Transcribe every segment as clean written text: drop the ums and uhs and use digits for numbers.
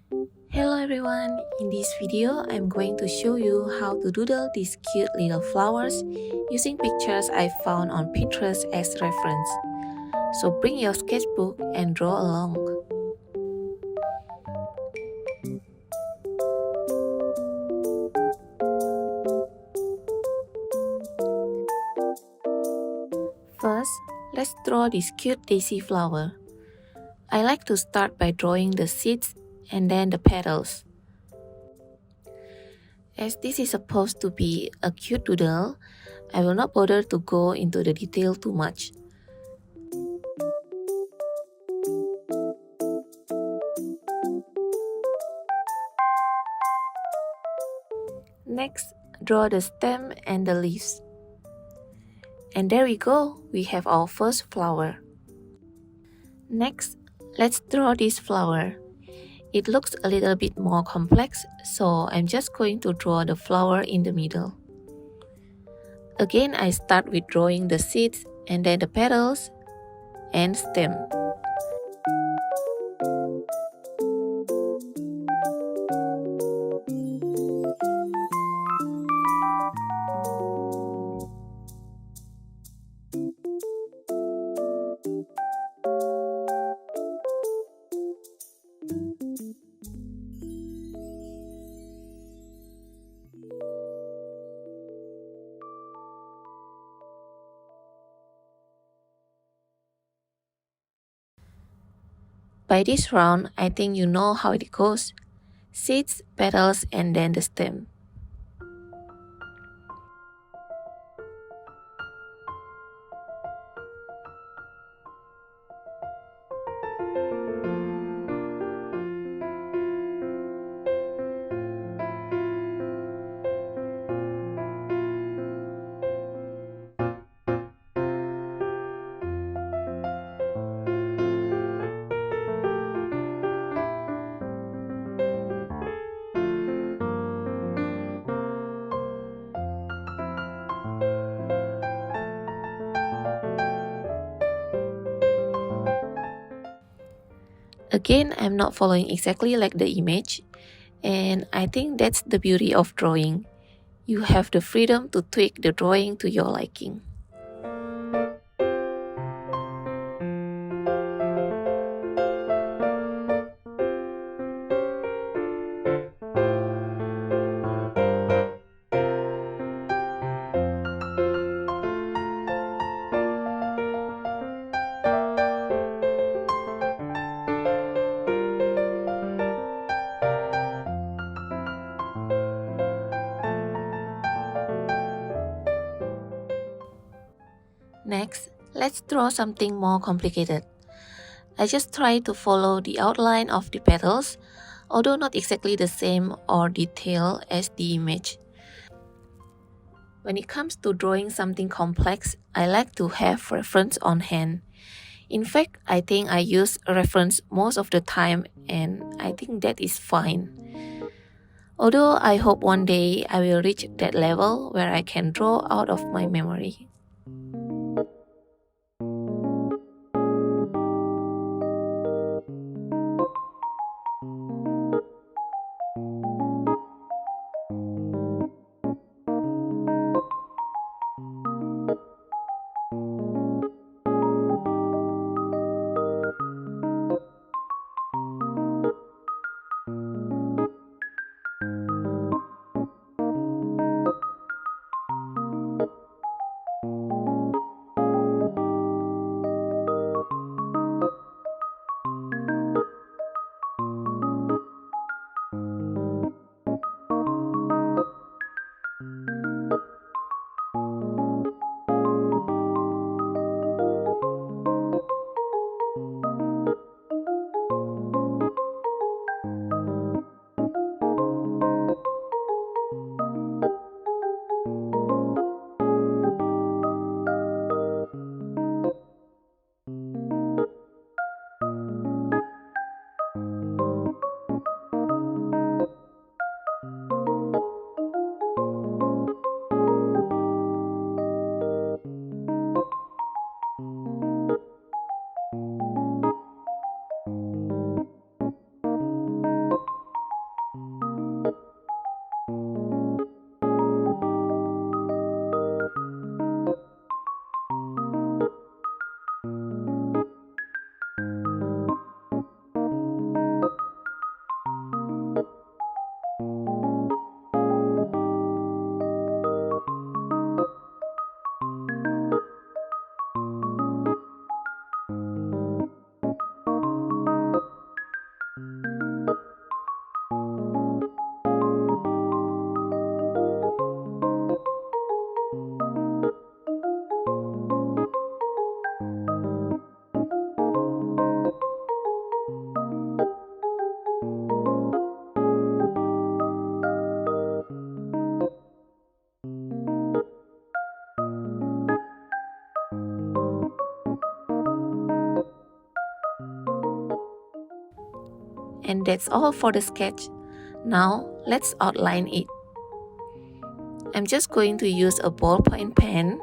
Hello everyone, in this video I'm going to show you how to doodle these cute little flowers using pictures I found on Pinterest as reference. So bring your sketchbook and draw along. First, let's draw this cute daisy flower. I like to start by drawing the seeds and then the petals. As this is supposed to be a cute doodle, I will not bother to go into the detail too much. Next, draw the stem and the leaves. And there we go, we have our first flower. Next, let's draw this flower. It looks a little bit more complex, so I'm just going to draw the flower in the middle. Again, I start with drawing the seeds and then the petals and stem. By this round, I think you know how it goes. Seeds, petals, and then the stem. Again, I'm not following exactly like the image, and I think that's the beauty of drawing. You have the freedom to tweak the drawing to your liking. Next, let's draw something more complicated. I just try to follow the outline of the petals, although not exactly the same or detailed as the image. When it comes to drawing something complex, I like to have reference on hand. In fact, I think I use a reference most of the time, and I think that is fine. Although I hope one day I will reach that level where I can draw out of my memory. And that's all for the sketch. Now let's outline it. I'm just going to use a ballpoint pen.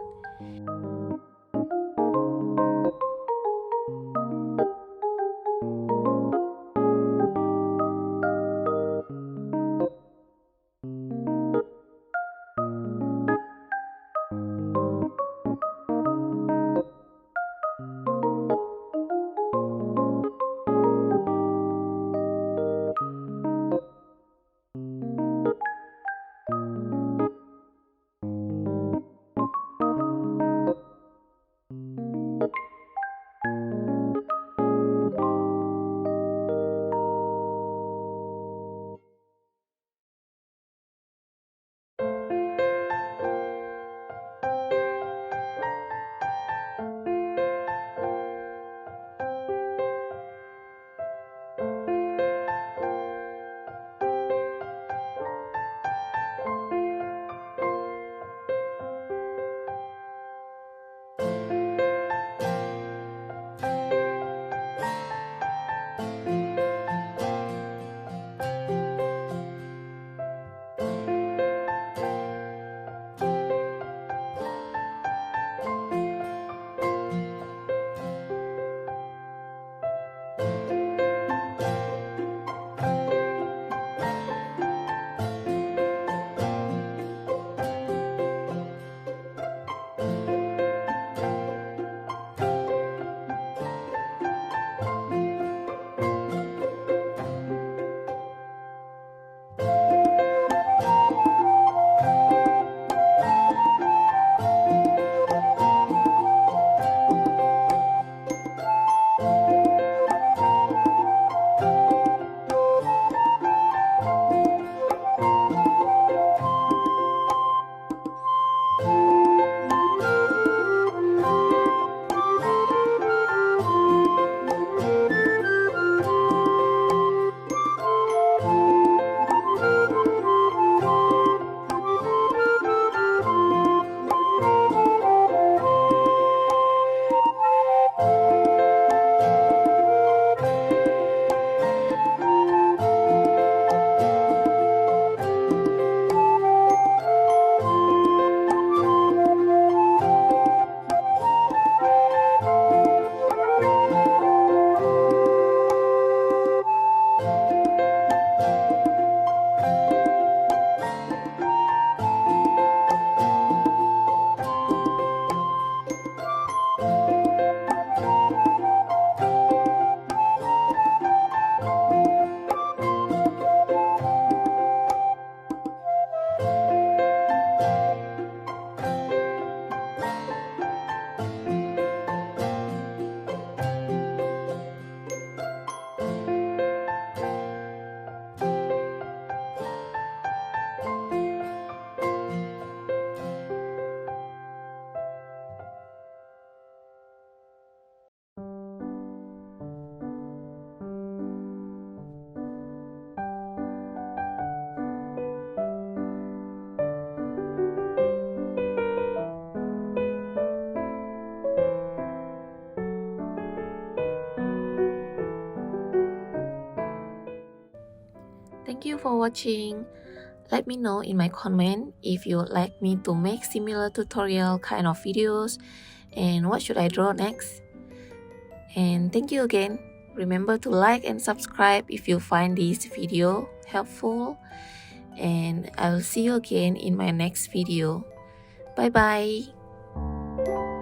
Thank you for watching. Let me know in my comment if you'd like me to make similar tutorial kind of videos and what should I draw next. And thank you again. Remember to like and subscribe if you find this video helpful. And I'll see you again in my next video. Bye bye.